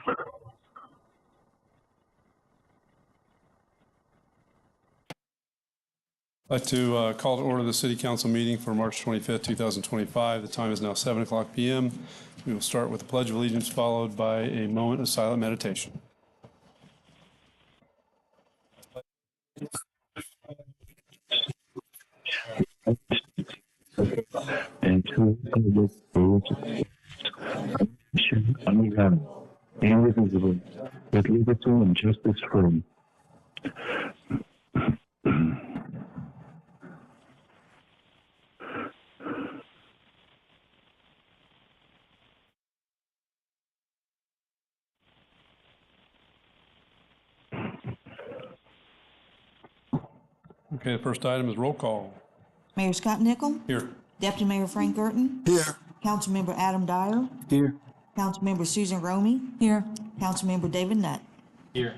I'd like to call to order the City Council meeting for March 25th, 2025. The time is now 7 o'clock p.m. We will start with the Pledge of Allegiance, followed by a moment of silent meditation. And to the nation under God, indivisible, with liberty and justice for all. Okay, the first item is roll call. Mayor Scott Nickel. Here. Deputy Mayor Frank Gerton. Here. Councilmember Adam Dyer. Here. Councilmember Susan Romey. Here. Councilmember David Nutt. Here.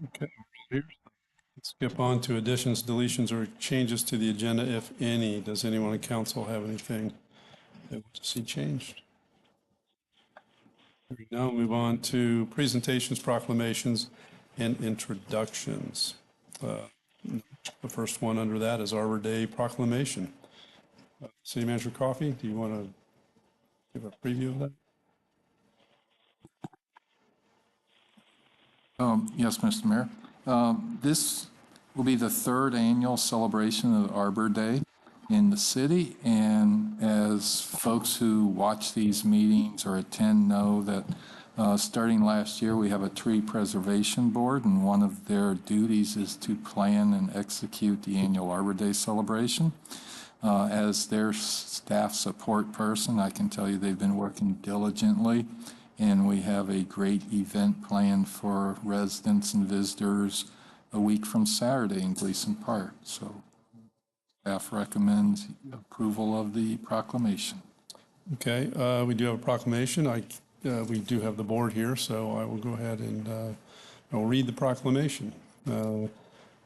Okay. Let's skip on to additions, deletions, or changes to the agenda, if any. Does anyone in council have anything they want to see changed? Now move on to presentations, proclamations, and introductions. The first one under that is Arbor Day proclamation. City Manager Coffey, do you want to give a preview of that? Yes, Mr. Mayor. This will be the third annual celebration of Arbor Day in the city, and as folks who watch these meetings or attend know that starting last year, we have a tree preservation board, and one of their duties is to plan and execute the annual Arbor Day celebration. As their staff support person, I can tell you they've been working diligently, and we have a great event planned for residents and visitors a week from Saturday in Gleason Park. So staff recommends approval of the proclamation. Okay, we do have a proclamation. We do have the board here, so I will go ahead and I will read the proclamation.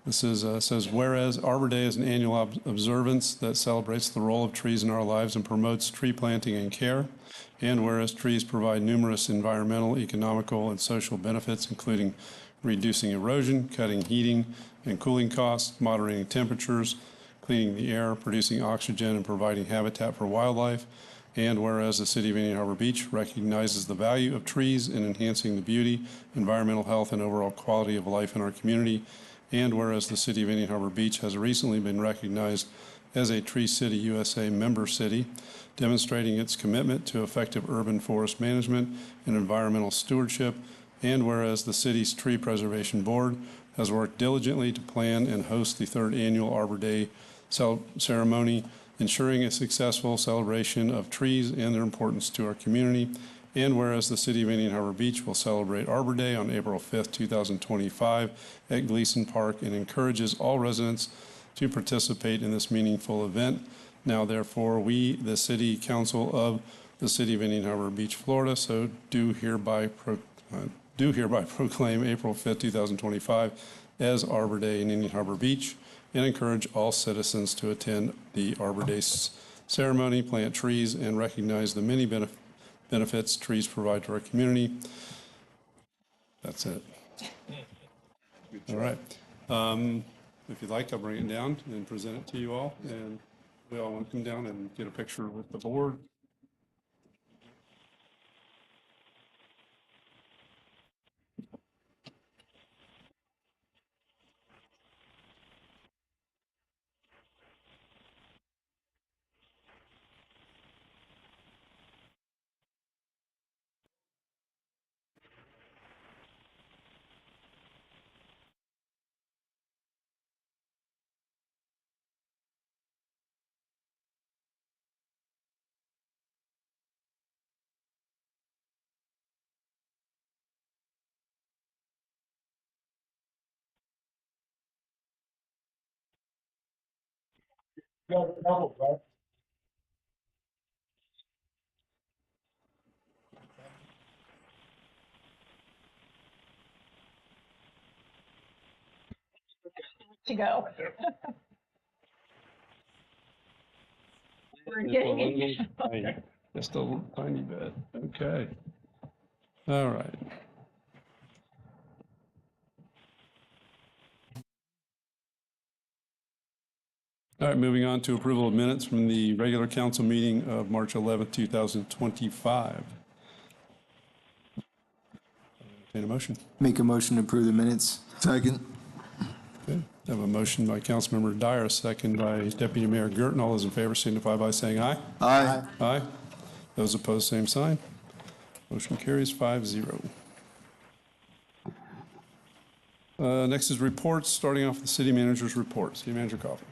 This is says, whereas Arbor Day is an annual observance that celebrates the role of trees in our lives and promotes tree planting and care, and whereas trees provide numerous environmental, economical, and social benefits, including reducing erosion, cutting heating and cooling costs, moderating temperatures, cleaning the air, producing oxygen, and providing habitat for wildlife. And whereas the City of Indian Harbor Beach recognizes the value of trees in enhancing the beauty, environmental health, and overall quality of life in our community. And whereas the City of Indian Harbor Beach has recently been recognized as a Tree City USA member city, demonstrating its commitment to effective urban forest management and environmental stewardship. And whereas the city's Tree Preservation Board has worked diligently to plan and host the third annual Arbor Day ceremony, ensuring a successful celebration of trees and their importance to our community. And whereas the City of Indian Harbor Beach will celebrate Arbor Day on April 5th, 2025 at Gleason Park and encourages all residents to participate in this meaningful event. Now, therefore, we, the City Council of the City of Indian Harbor Beach, Florida, so do hereby proclaim April 5th, 2025 as Arbor Day in Indian Harbor Beach, and encourage all citizens to attend the Arbor Day ceremony, plant trees, and recognize the many benefits trees provide to our community. That's it. All right. If you'd like, I'll bring it down and present it to you all, and we all want to come down and get a picture with the board. To go. We're getting it. Just a little tiny bit. Okay. All right. All right, moving on to approval of minutes from the regular council meeting of March 11th, 2025. Entertain a motion. Make a motion to approve the minutes. Second. Okay. I have a motion by Councilmember Dyer, a second by Deputy Mayor Gerton. All those in favor signify by saying aye. Aye. Aye. Those opposed, same sign. Motion carries 5-0. Next is reports, starting off with the city manager's report. City Manager Coffey.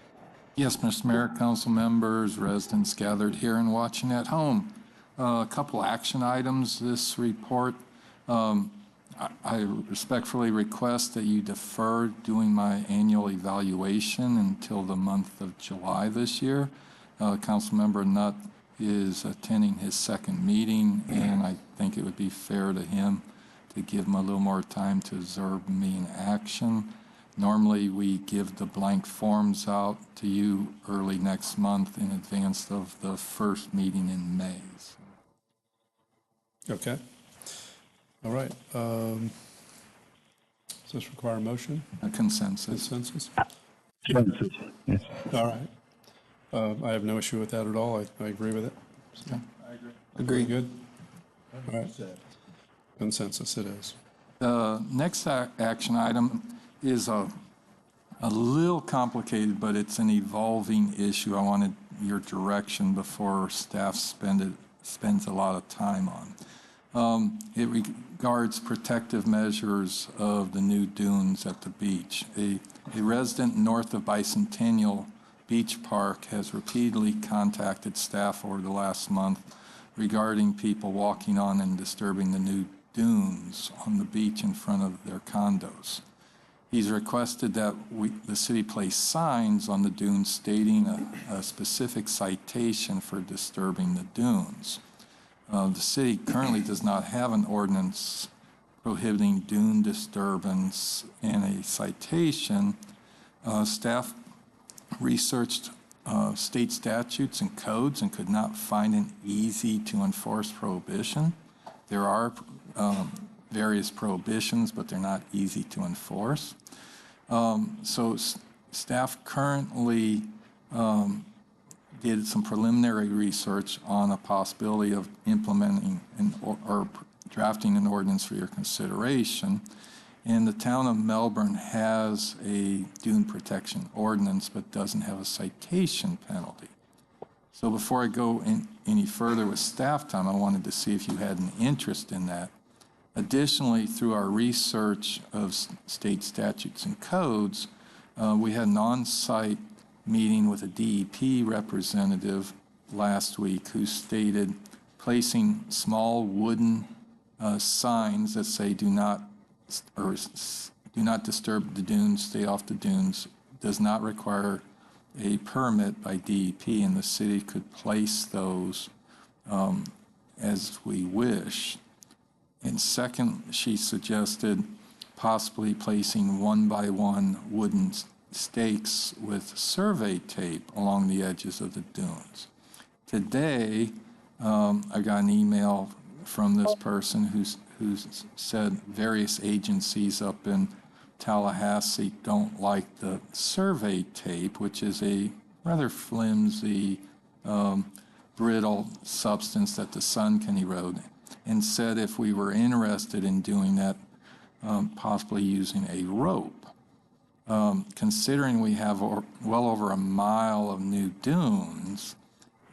Yes, Mr. Mayor, council members, residents gathered here and watching at home. A couple action items this report. I respectfully request that you defer doing my annual evaluation until the month of July this year. Councilmember Nutt is attending his second meeting, and I think it would be fair to him to give him a little more time to observe me in action. Normally, we give the blank forms out to you early next month in advance of the first meeting in May. Okay. All right. Does this require a motion? A consensus. Consensus? Consensus, yes. All right. I have no issue with that at all. I agree with it. So, Agree. good? All right. Consensus it is. The next action item is a little complicated, but it's an evolving issue. I wanted your direction before staff spends a lot of time on. It regards protective measures of the new dunes at the beach. A resident north of Bicentennial Beach Park has repeatedly contacted staff over the last month regarding people walking on and disturbing the new dunes on the beach in front of their condos. He's requested that the city place signs on the dunes stating a specific citation for disturbing the dunes. The city currently does not have an ordinance prohibiting dune disturbance and a citation. Staff researched state statutes and codes and could not find an easy-to-enforce prohibition. There are various prohibitions, but they're not easy to enforce. So staff currently did some preliminary research on a possibility of implementing or drafting an ordinance for your consideration. And the town of Melbourne has a dune protection ordinance, but doesn't have a citation penalty. So before I go any further with staff time, I wanted to see if you had an interest in that. Additionally, through our research of state statutes and codes, we had an on-site meeting with a DEP representative last week who stated placing small wooden signs that say do not disturb the dunes, stay off the dunes, does not require a permit by DEP, and the city could place those as we wish. And second, she suggested possibly placing 1-by-1 wooden stakes with survey tape along the edges of the dunes. Today, I got an email from this person who said various agencies up in Tallahassee don't like the survey tape, which is a rather flimsy, brittle substance that the sun can erode, and said if we were interested in doing that, possibly using a rope. Considering we have well over a mile of new dunes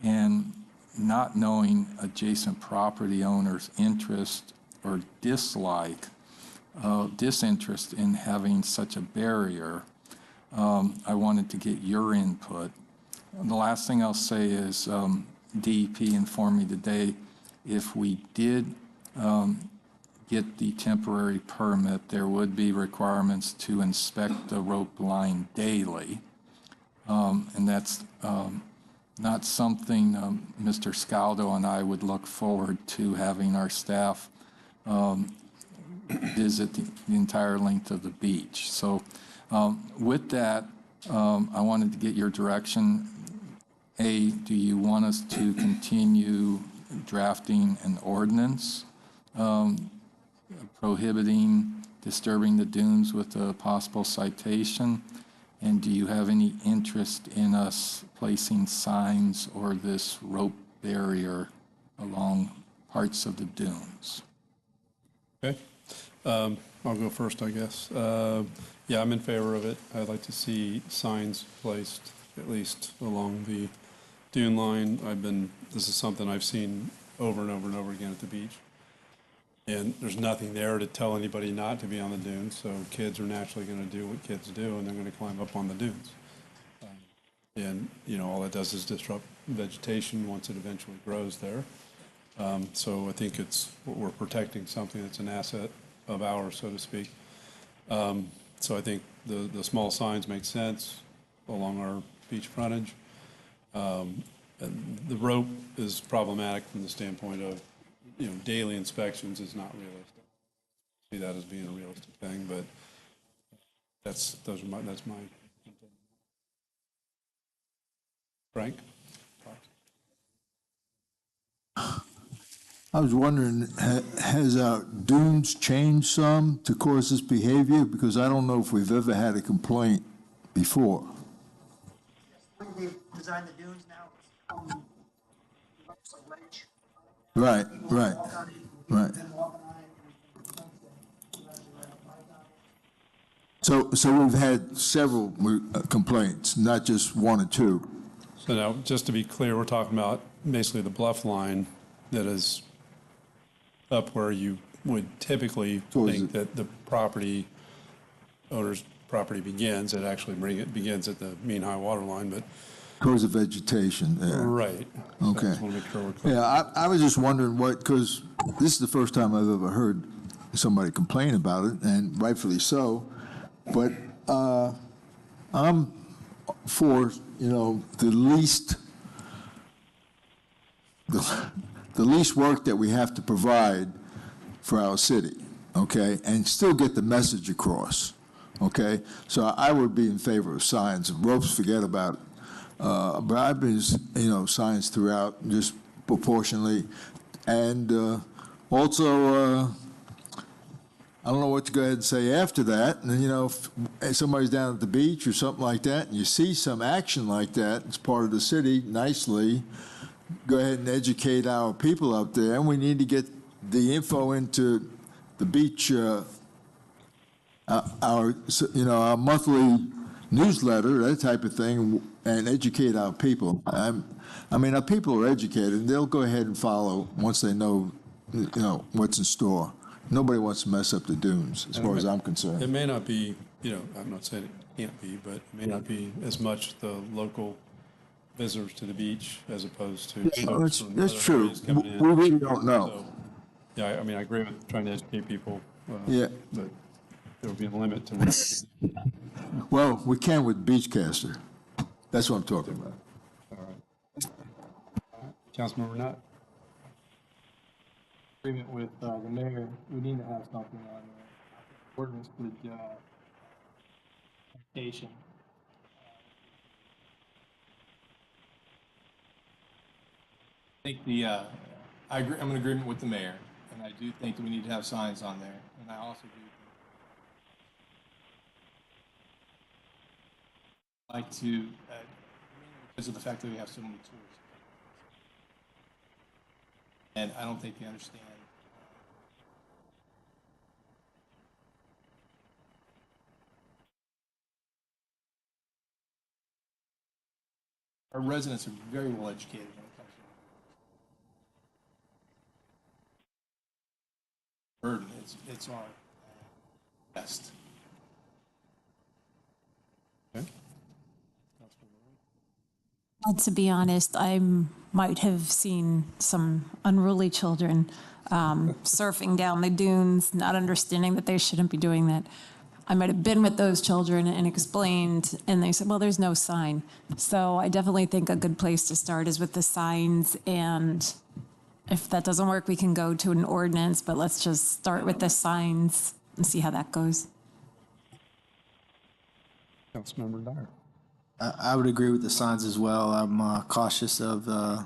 and not knowing adjacent property owners' interest or disinterest in having such a barrier, I wanted to get your input. The last thing I'll say is DEP informed me today if we did get the temporary permit, there would be requirements to inspect the rope line daily. And that's not something Mr. Scaldo and I would look forward to having our staff visit the entire length of the beach. So with that, I wanted to get your direction. A, do you want us to continue drafting an ordinance prohibiting disturbing the dunes with a possible citation? And do you have any interest in us placing signs or this rope barrier along parts of the dunes? Okay. I'll go first, I guess. Yeah, I'm in favor of it. I'd like to see signs placed at least along the dune line. This is something I've seen over and over and over again at the beach. And there's nothing there to tell anybody not to be on the dunes, so kids are naturally going to do what kids do, and they're going to climb up on the dunes. And, all that does is disrupt vegetation once it eventually grows there. So I think we're protecting something that's an asset of ours, so to speak. So I think the small signs make sense along our beach frontage. And the rope is problematic from the standpoint of, daily inspections is not realistic. See that as being a realistic thing, but that's my. Frank? I was wondering, has our dunes changed some to cause this behavior? Because I don't know if we've ever had a complaint before. They've designed the dunes now. Right. So we've had several complaints, not just one or two. So now, just to be clear, we're talking about basically the bluff line that is up where you would typically think that the property owner's property begins. It actually begins at the mean high water line, but. Because of vegetation there. Right. Okay. So I just want to make sure we're clear. Yeah, I was just wondering because this is the first time I've ever heard somebody complain about it, and rightfully so. But I'm for, the least work that we have to provide for our city, okay, and still get the message across, okay? So I would be in favor of signs. Ropes, forget about it. But I've been, signs throughout, just proportionally. And also, I don't know what to go ahead and say after that. And, if somebody's down at the beach or something like that, and you see some action like that, it's part of the city, nicely, go ahead and educate our people up there. And we need to get the info into the beach, our monthly newsletter, that type of thing, and educate our people. Our people are educated, and they'll go ahead and follow once they know, what's in store. Nobody wants to mess up the dunes, as far as I'm concerned. It may not be, I'm not saying it can't be, but it may not be as much the local visitors to the beach as opposed to folks from That's other true. areas coming in. We really don't know. So, yeah, I agree with trying to educate people. Yeah. But there will be a limit to what. Well, we can with Beachcaster. That's what I'm talking about. All right. Councilmember Nutt? Agreement with the mayor, we need to have something on ordinance with station. I think I agree, I'm in agreement with the mayor, and I do think that we need to have signs on there, and I also do like to, because of the fact that we have so many tourists. And I don't think they understand. Our residents are very well educated when it comes to burden. It's our best. Okay. Well, to be honest, I might have seen some unruly children surfing down the dunes, not understanding that they shouldn't be doing that. I might have been with those children and explained, and they said, well, there's no sign. So I definitely think a good place to start is with the signs, and if that doesn't work, we can go to an ordinance, but let's just start with the signs and see how that goes. Councilmember Dyer? I would agree with the signs as well. I'm cautious of the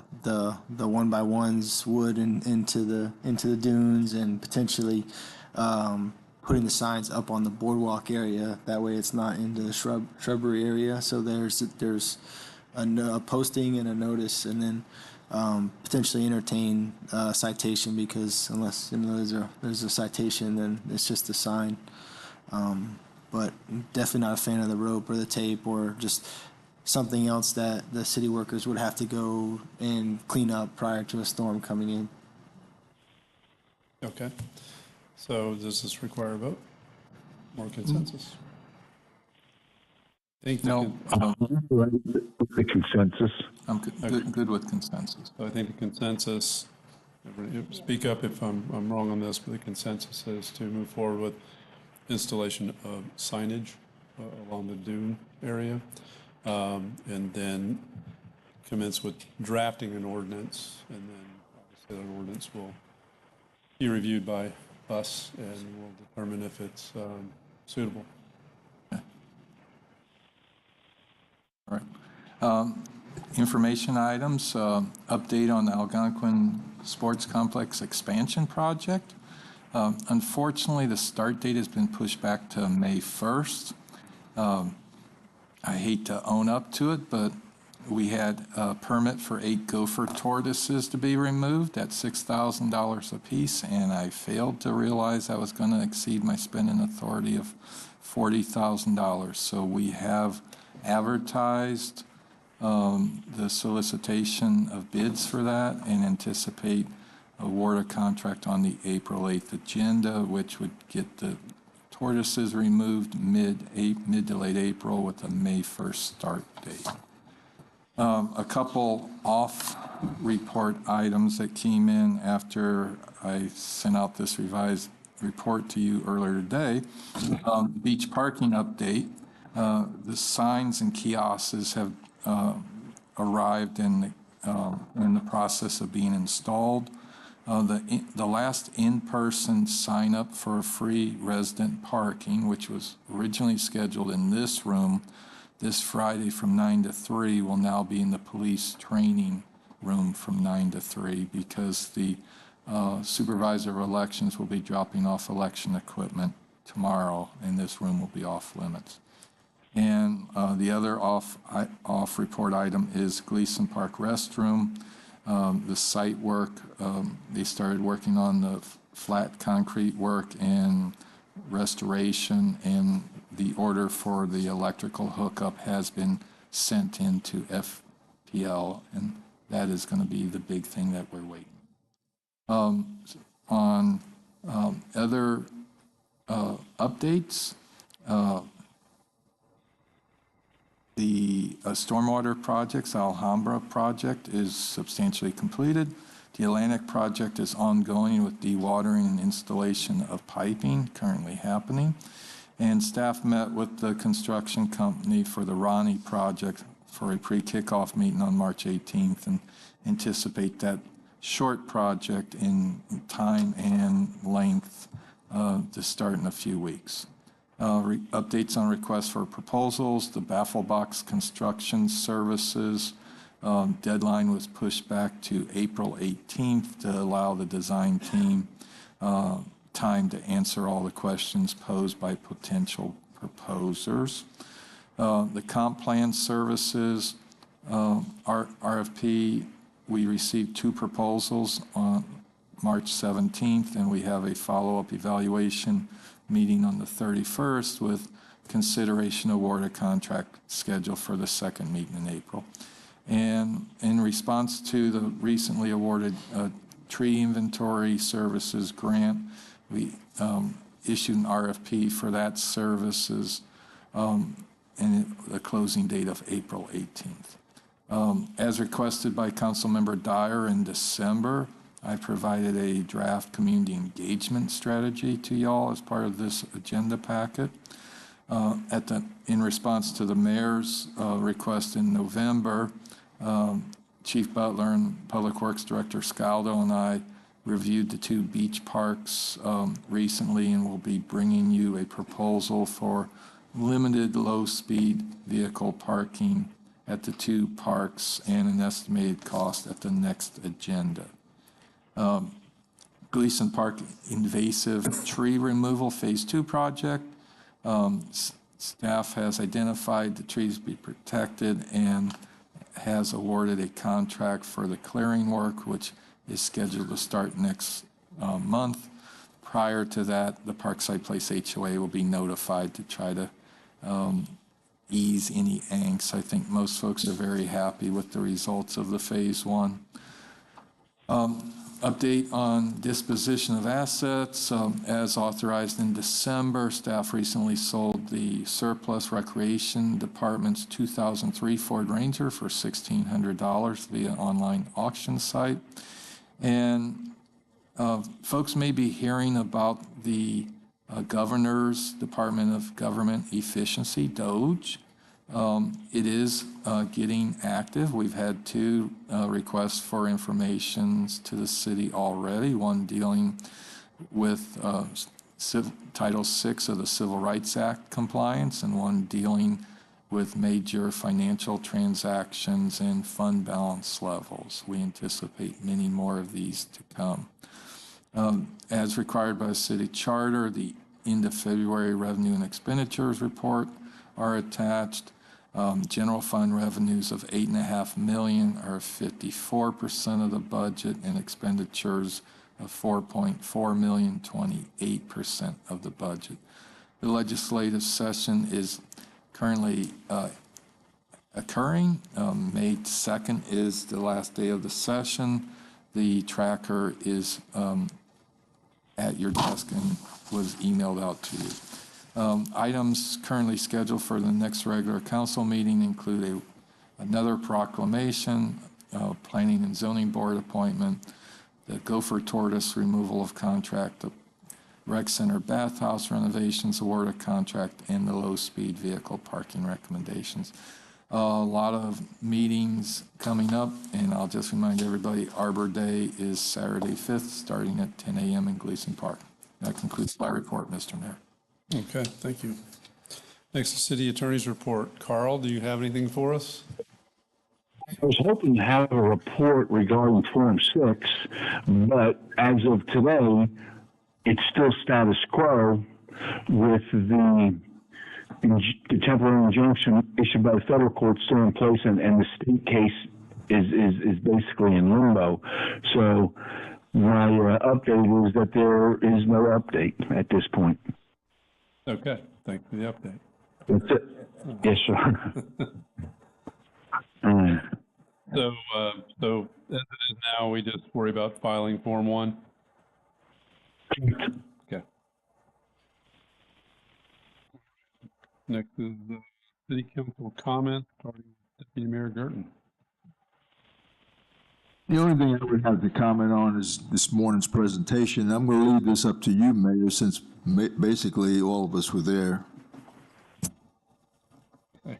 one by ones wood into the dunes, and potentially putting the signs up on the boardwalk area. That way it's not in the shrubbery area. So there's a posting and a notice, and then potentially entertain a citation, because unless there's a citation, then it's just a sign. But definitely not a fan of the rope or the tape or just something else that the city workers would have to go and clean up prior to a storm coming in. Okay. So does this require a vote or consensus? I think No, The consensus. I'm good with consensus. So I think the consensus, speak up if I'm wrong on this, but the consensus is to move forward with installation of signage along the dune area, and then commence with drafting an ordinance, and then obviously that ordinance will be reviewed by us, and we'll determine if it's suitable. All right. Information items, update on the Algonquin Sports Complex expansion project. Unfortunately, the start date has been pushed back to May 1st. I hate to own up to it, but we had a permit for 8 gopher tortoises to be removed at $6,000 apiece, and I failed to realize I was going to exceed my spending authority of $40,000. So we have advertised the solicitation of bids for that and anticipate award a contract on the April 8th agenda, which would get the tortoises removed mid to late April with a May 1st start date. A couple off-report items that came in after I sent out this revised report to you earlier today. Beach parking update. The signs and kiosks have arrived in the process of being installed. The last in-person sign-up for free resident parking, which was originally scheduled in this room this Friday from 9 to 3, will now be in the police training room from 9 to 3, because the supervisor of elections will be dropping off election equipment tomorrow, and this room will be off limits. And the other off-report item is Gleason Park restroom. The site work, they started working on the flat concrete work and restoration, and the order for the electrical hookup has been sent into FPL, and that is going to be the big thing that we're waiting. On other updates, the stormwater projects, Alhambra project is substantially completed. The Atlantic project is ongoing with dewatering and installation of piping currently happening. And staff met with the construction company for the Ronnie project for a pre-kickoff meeting on March 18th, and anticipate that short project in time and length to start in a few weeks. Updates on requests for proposals. The Baffle Box Construction Services deadline was pushed back to April 18th to allow the design team time to answer all the questions posed by potential proposers. The Comp Plan Services RFP, we received 2 proposals on March 17th, and we have a follow-up evaluation meeting on the 31st with consideration award a contract schedule for the second meeting in April. And in response to the recently awarded tree inventory services grant, we issued an RFP for that services, and the closing date of April 18th. As requested by Councilmember Dyer in December, I provided a draft community engagement strategy to y'all as part of this agenda packet. In response to the mayor's request in November, Chief Butler and Public Works Director Scaldo and I reviewed the 2 beach parks recently, and will be bringing you a proposal for limited low-speed vehicle parking at the 2 parks and an estimated cost at the next agenda. Gleason Park invasive tree removal Phase 2 project. Staff has identified the trees to be protected and has awarded a contract for the clearing work, which is scheduled to start next month. Prior to that, the Parkside Place HOA will be notified to try to ease any angst. I think most folks are very happy with the results of the Phase 1. Update on disposition of assets. As authorized in December, staff recently sold the surplus Recreation Department's 2003 Ford Ranger for $1,600 via online auction site. And folks may be hearing about the Governor's Department of Government Efficiency, DOGE. It is getting active. We've had 2 requests for informations to the city already, one dealing with Title VI of the Civil Rights Act compliance, and one dealing with major financial transactions and fund balance levels. We anticipate many more of these to come. As required by the city charter, the end of February revenue and expenditures report are attached. General fund revenues of $8.5 million are 54% of the budget, and expenditures of $4.4 million, 28% of the budget. The legislative session is currently occurring. May 2nd is the last day of the session. The tracker is at your desk and was emailed out to you. Items currently scheduled for the next regular council meeting include another proclamation, planning and zoning board appointment, the Gopher Tortoise removal of contract, the rec center bathhouse renovations award of contract, and the low-speed vehicle parking recommendations. A lot of meetings coming up, and I'll just remind everybody, Arbor Day is Saturday 5th, starting at 10 a.m. in Gleason Park. That concludes my report, Mr. Mayor. Okay, thank you. Next, the city attorney's report. Carl, do you have anything for us? I was hoping to have a report regarding Form 6, but as of today, it's still status quo with the temporary injunction issued by the federal court still in place, and the state case is basically in limbo. So my update is that there is no update at this point. Okay, thank you for the update. That's it. Yes, sir. So as it is now, we just worry about filing Form 1? Okay. Next is the city council comment, starting with Deputy Mayor Gerton. The only thing I would have to comment on is this morning's presentation. I'm going to leave this up to you, Mayor, since basically all of us were there. Okay.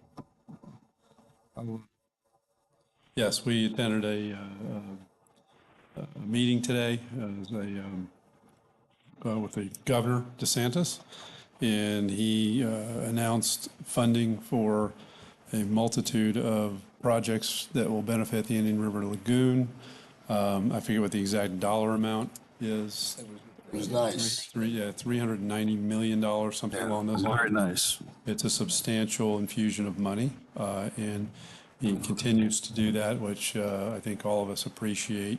Yes, we attended a meeting today with the Governor DeSantis, and he announced funding for a multitude of projects that will benefit the Indian River Lagoon. I forget what the exact dollar amount is. It was nice. $390 million, something along those lines. Very nice. It's a substantial infusion of money, and he continues to do that, which I think all of us appreciate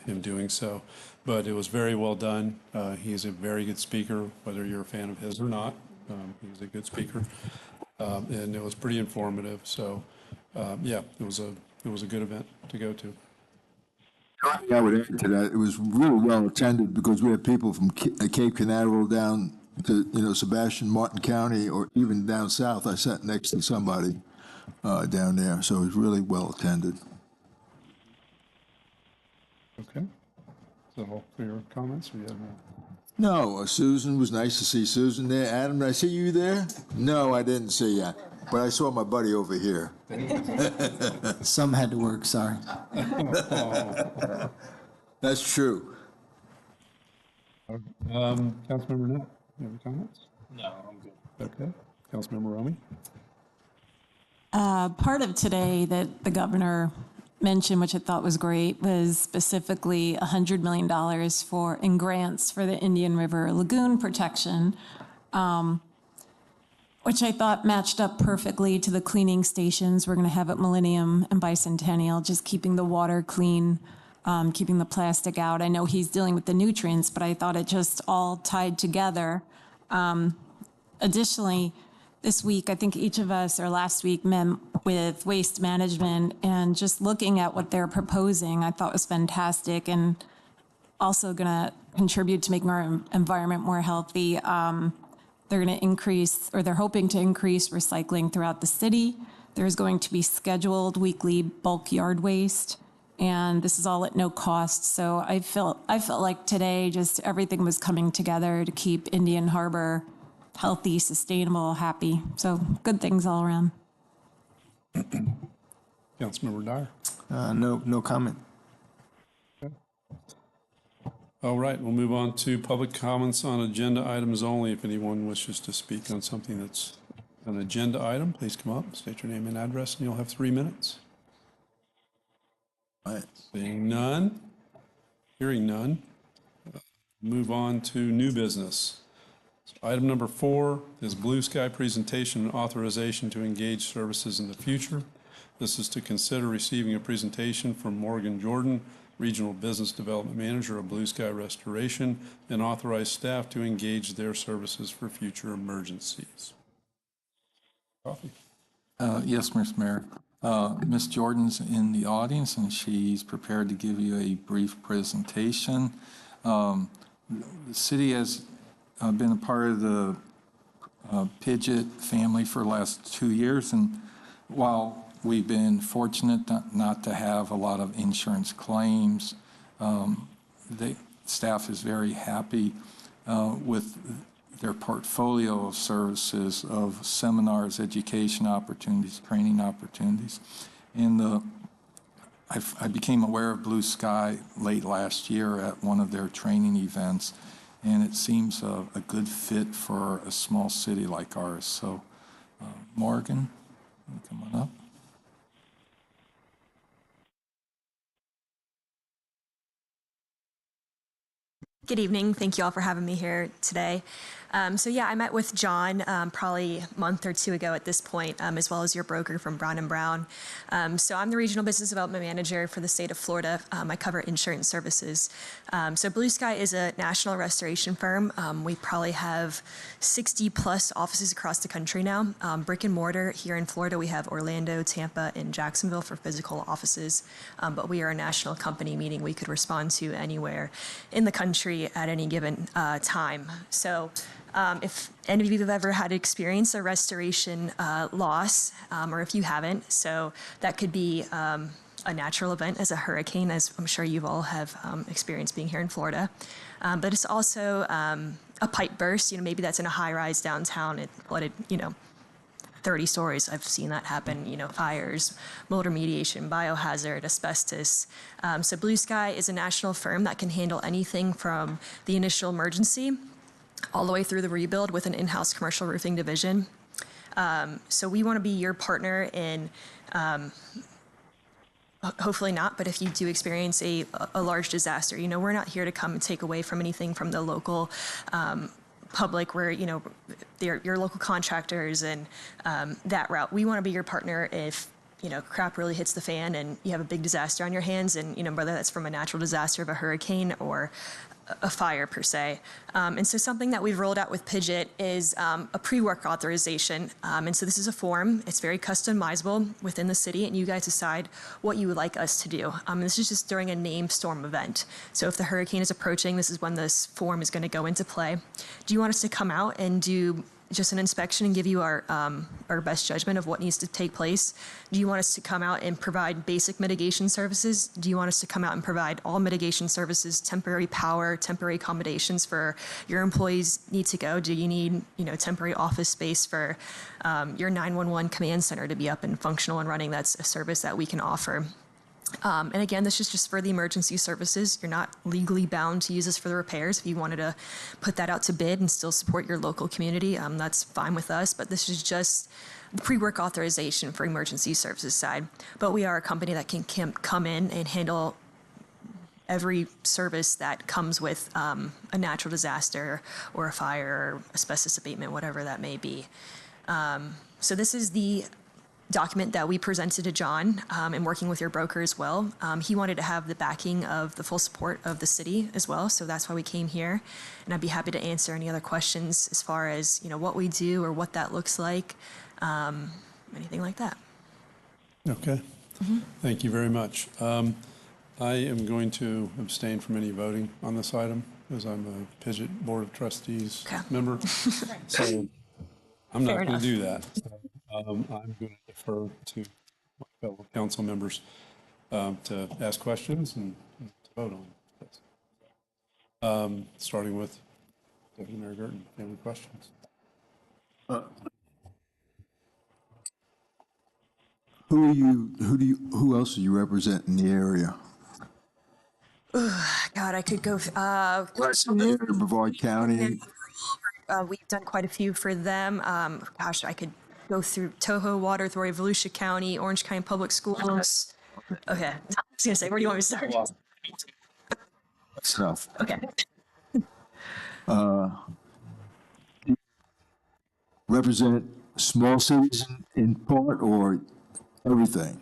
him doing so. But it was very well done. He's a very good speaker, whether you're a fan of his or not. He's a good speaker, and it was pretty informative. So, yeah, it was a good event to go to. I would add to that, it was really well attended because we had people from Cape Canaveral down to, Sebastian, Martin County, or even down south. I sat next to somebody down there, so it was really well attended. Okay. So all for your comments, we have No, Susan, was nice to see Susan there. Adam, did I see you there? No, I didn't see you, but I saw my buddy over here. Some had to work, sorry. That's true. Councilmember Knapp, you have any comments? No, I'm good. Okay. Councilmember Romy? Part of today that the governor mention, which I thought was great, was specifically $100 million in grants for the Indian River Lagoon protection, which I thought matched up perfectly to the cleaning stations we're going to have at Millennium and Bicentennial, just keeping the water clean, keeping the plastic out. I know he's dealing with the nutrients, but I thought it just all tied together. Additionally, this week, I think each of us, or last week, met with Waste Management, and just looking at what they're proposing, I thought was fantastic, and also going to contribute to making our environment more healthy. They're going to increase, or they're hoping to increase recycling throughout the city. There's going to be scheduled weekly bulk yard waste, and this is all at no cost. So I felt like today just everything was coming together to keep Indian Harbor healthy, sustainable, happy. So good things all around. Councilmember Dyer. No comment. All right, we'll move on to public comments on agenda items only. If anyone wishes to speak on something that's an agenda item, please come up, state your name and address, and you'll have 3 minutes. All right. Seeing none, hearing none, move on to new business. So item number 4 is BlueSky presentation and authorization to engage services in the future. This is to consider receiving a presentation from Morgan Jordan, Regional Business Development Manager of BlueSky Restoration, and authorize staff to engage their services for future emergencies. Coffee. Yes, Mr. Mayor. Ms. Jordan's in the audience, and she's prepared to give you a brief presentation. The city has been a part of the Pidgeot family for the last 2 years, and while we've been fortunate not to have a lot of insurance claims, the staff is very happy with their portfolio of services, of seminars, education opportunities, training opportunities. And I became aware of BlueSky late last year at one of their training events, and it seems a good fit for a small city like ours. So, Morgan, come on up. Good evening. Thank you all for having me here today. So yeah, I met with John probably a month or 2 ago at this point, as well as your broker from Brown & Brown. So I'm the Regional Business Development Manager for the state of Florida. I cover insurance services. So BlueSky is a national restoration firm. We probably have 60 plus offices across the country now. Brick and mortar here in Florida, we have Orlando, Tampa, and Jacksonville for physical offices. But we are a national company, meaning we could respond to anywhere in the country at any given time. So if any of you have ever had experience a restoration loss, or if you haven't, so that could be a natural event as a hurricane, as I'm sure you all have experienced being here in Florida. But it's also a pipe burst. Maybe that's in a high-rise downtown. It flooded, 30 stories. I've seen that happen. Fires, mold remediation, biohazard, asbestos. So BlueSky is a national firm that can handle anything from the initial emergency all the way through the rebuild with an in-house commercial roofing division. So we want to be your partner in, hopefully not, but if you do experience a large disaster, we're not here to come and take away from anything from the local public where, your local contractors and that route. We want to be your partner if, crap really hits the fan and you have a big disaster on your hands, and, whether that's from a natural disaster of a hurricane or a fire per se. And so something that we've rolled out with Pidgeot is a pre-work authorization. And so this is a form. It's very customizable within the city, and you guys decide what you would like us to do. This is just during a named storm event. So if the hurricane is approaching, this is when this form is going to go into play. Do you want us to come out and do just an inspection and give you our best judgment of what needs to take place? Do you want us to come out and provide basic mitigation services? Do you want us to come out and provide all mitigation services, temporary power, temporary accommodations for your employees need to go? Do you need, temporary office space for your 911 command center to be up and functional and running? That's a service that we can offer. And again, this is just for the emergency services. You're not legally bound to use this for the repairs. If you wanted to put that out to bid and still support your local community, that's fine with us. But this is just the pre-work authorization for emergency services side. But we are a company that can come in and handle every service that comes with a natural disaster or a fire or asbestos abatement, whatever that may be. So this is the document that we presented to John, and working with your broker as well. He wanted to have the backing of the full support of the city as well, so that's why we came here. And I'd be happy to answer any other questions as far as what we do or what that looks like, anything like that. Okay. Thank you very much. I am going to abstain from any voting on this item as I'm a Pidgeot Board of Trustees member. So I'm not Fair going to do enough. that. I'm going to defer to my fellow council members to ask questions and to vote on this. Starting with Deputy Mayor Gerton, any questions? Who else do you represent in the area? God, I could go. Brevard County. We've done quite a few for them. Gosh, I could go through Toho Water Authority, Volusia County, Orange County Public Schools. Okay, I was gonna say, where do you want me to start? That's enough. Okay. Represent small cities in part or everything?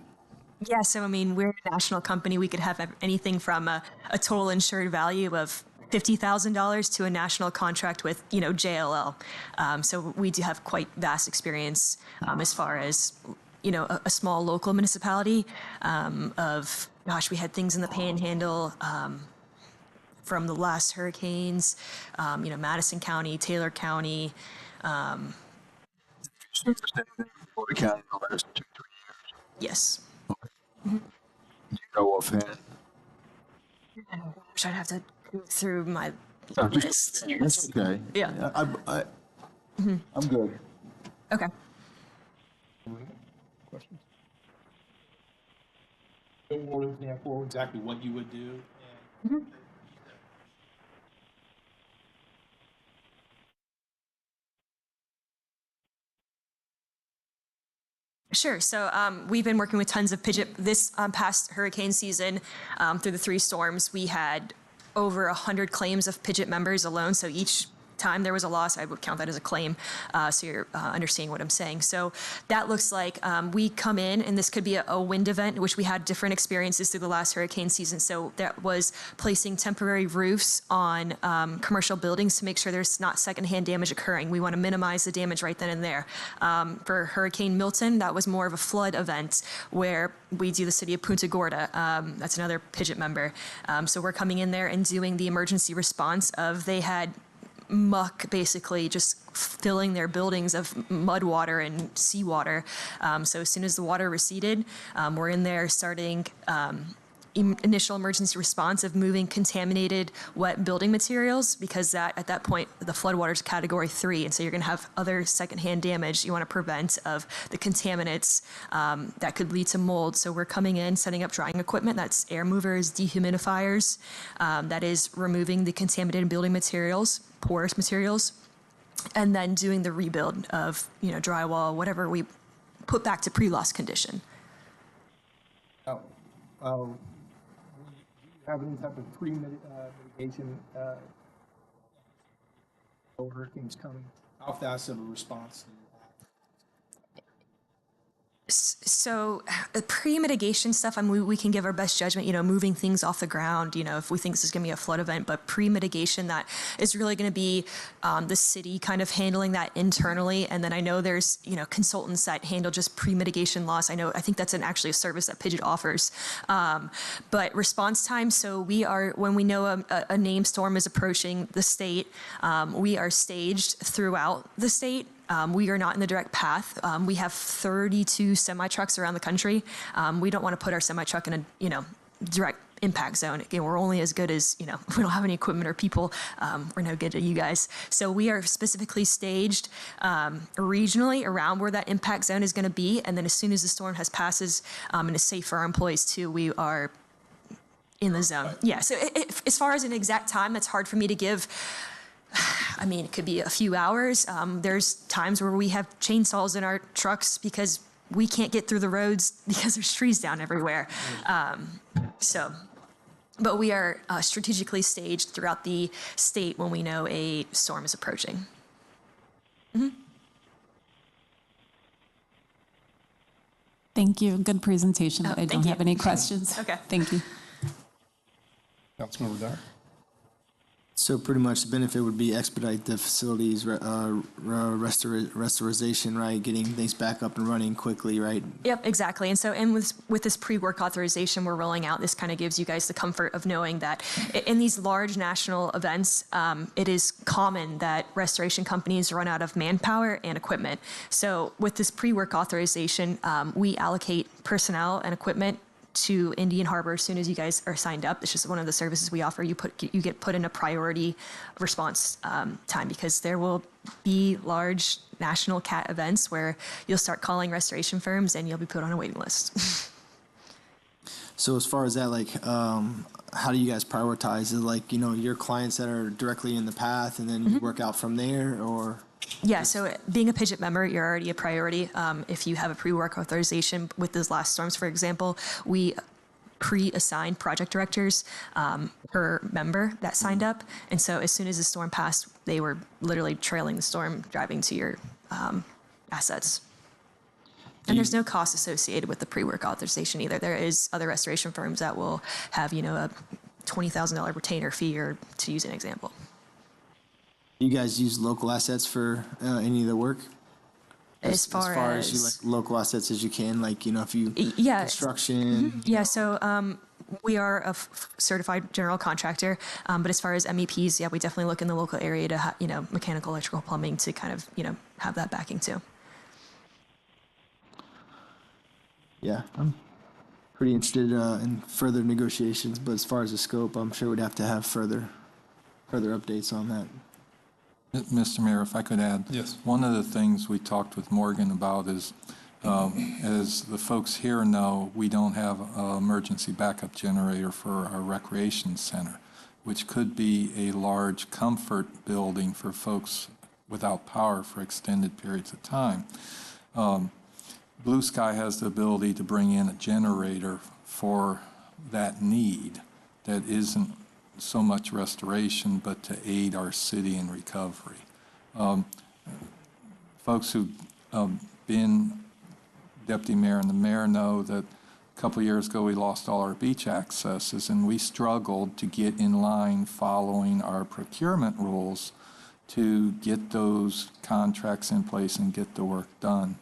Yeah, so I mean, we're a national company. We could have anything from a total insured value of $50,000 to a national contract with, JLL. So we do have quite vast experience as far as, a small local municipality we had things in the Panhandle from the last hurricanes, Madison County, Taylor County. Florida County in the last 2-3 years. Yes. Do you know offhand? Gosh, I'd have to go through my Just, list. that's okay. Yeah. I'm good. Okay. Questions? More example, exactly what you would do. And Sure. So we've been working with tons of Pidgeot. This past hurricane season, through the 3 storms, we had over 100 claims of Pidgeot members alone. So each time there was a loss, I would count that as a claim. So you're understanding what I'm saying. So that looks like we come in, and this could be a wind event, which we had different experiences through the last hurricane season. So that was placing temporary roofs on commercial buildings to make sure there's not secondhand damage occurring. We want to minimize the damage right then and there. For Hurricane Milton, that was more of a flood event where we do the city of Punta Gorda. That's another Pidgeot member. So we're coming in there and doing the emergency response of they had muck basically just filling their buildings of mud water and seawater. So as soon as the water receded, we're in there starting initial emergency response of moving contaminated wet building materials, because at that point the floodwater is category 3, and so you're going to have other secondhand damage you want to prevent of the contaminants that could lead to mold. So we're coming in, setting up drying equipment, that's air movers, dehumidifiers, that is removing the contaminated building materials, porous materials, and then doing the rebuild of drywall, whatever we put back to pre-loss condition. do you have any type of pre-mitigation over hurricanes coming? How fast of a response do you have? So pre-mitigation stuff, I mean, we can give our best judgment, moving things off the ground, if we think this is going to be a flood event, but pre-mitigation, that is really going to be the city kind of handling that internally. And then I know there's, consultants that handle just pre-mitigation loss. I think that's actually a service that Pidgeot offers. But response time, so when we know a named storm is approaching the state, we are staged throughout the state. We are not in the direct path. We have 32 semi-trucks around the country. We don't want to put our semi-truck in a, direct impact zone. Again, we're only as good as, if we don't have any equipment or people, we're no good to you guys. So we are specifically staged regionally around where that impact zone is going to be. And then as soon as the storm passes and is safe for our employees too, we are in the zone. Yeah, so as far as an exact time, that's hard for me to give. I mean, it could be a few hours. There's times where we have chainsaws in our trucks because we can't get through the roads because there's trees down everywhere. But we are strategically staged throughout the state when we know a storm is approaching. Thank you. Good presentation, but I thank don't you. have any questions. Okay. Thank you. Councilmember Dyer? So pretty much the benefit would be expedite the facilities restoration, right? Getting things back up and running quickly, right? Yep, exactly. And with this pre-work authorization we're rolling out, this kind of gives you guys the comfort of knowing that in these large national events, it is common that restoration companies run out of manpower and equipment. So with this pre-work authorization, we allocate personnel and equipment to Indian Harbor as soon as you guys are signed up. It's just one of the services we offer. You get put in a priority response time because there will be large national CAT events where you'll start calling restoration firms and you'll be put on a waiting list. So as far as that, like, how do you guys prioritize? Is it like, your clients that are directly in the path and then you work out from there, or? Yeah, so being a PIDGET member, you're already a priority. If you have a pre-work authorization with those last storms, for example, we pre-assign project directors per member that signed up. And so as soon as the storm passed, they were literally trailing the storm, driving to your assets. And there's no cost associated with the pre-work authorization either. There is other restoration firms that will have, a $20,000 retainer fee, or to use an example. You guys use local assets for any of the work? As far as you, like, local assets as you can, like, if you construction. Yeah, so we are a certified general contractor, but as far as MEPs, yeah, we definitely look in the local area to mechanical, electrical, plumbing to kind of have that backing too. Yeah, I'm pretty interested in further negotiations, but as far as the scope, I'm sure we'd have to have further updates on that. Mr. Mayor, if I could add. Yes. One of the things we talked with Morgan about is, as the folks here know, we don't have an emergency backup generator for our recreation center, which could be a large comfort building for folks without power for extended periods of time. BlueSky has the ability to bring in a generator for that need that isn't so much restoration, but to aid our city in recovery. Folks who've been deputy mayor and the mayor know that a couple years ago we lost all our beach accesses, and we struggled to get in line following our procurement rules to get those contracts in place and get the work done.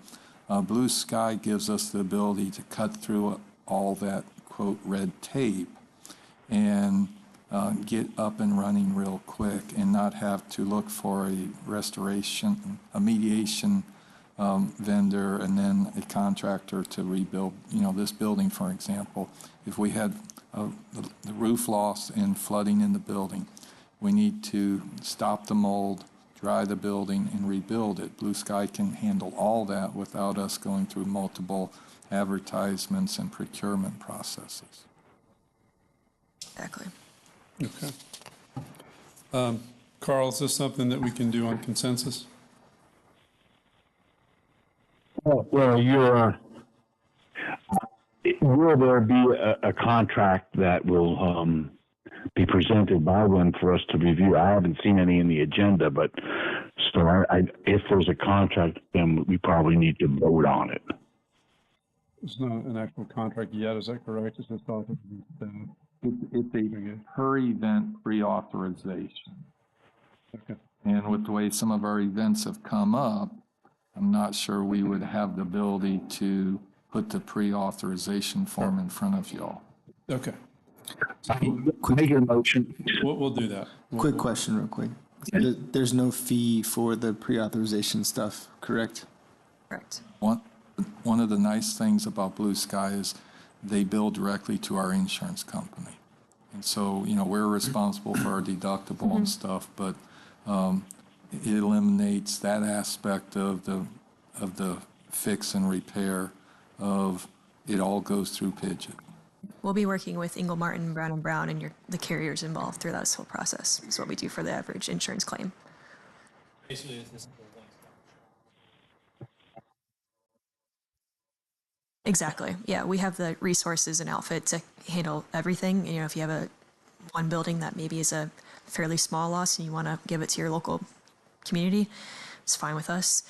BlueSky gives us the ability to cut through all that, quote, red tape and get up and running real quick and not have to look for a mediation vendor and then a contractor to rebuild, this building, for example. If we had the roof loss and flooding in the building, we need to stop the mold, dry the building, and rebuild it. BlueSky can handle all that without us going through multiple advertisements and procurement processes. Exactly. Okay. Carl, is this something that we can do on consensus? Well, will there be a contract that will be presented by them for us to review? I haven't seen any in the agenda, but so if there's a contract, then we probably need to vote on it. It's not an actual contract yet, is that correct? It's just It's a per event pre-authorization. Okay. And with the way some of our events have come up, I'm not sure we would have the ability to put the pre-authorization form in front of y'all. Okay. Make a motion. We'll do that. Quick question, real quick. There's no fee for the pre-authorization stuff, correct? Correct. One of the nice things about BlueSky is they bill directly to our insurance company. And so, we're responsible for our deductible and stuff, but it eliminates that aspect of the fix and repair of it all goes through Pidgeot. We'll be working with Ingle Martin, Brown and Brown, and the carriers involved through this whole process. Is what we do for the average insurance claim. Basically, it's this one stop. Exactly. Yeah, we have the resources and outfit to handle everything. If you have one building that maybe is a fairly small loss and you want to give it to your local community, it's fine with us.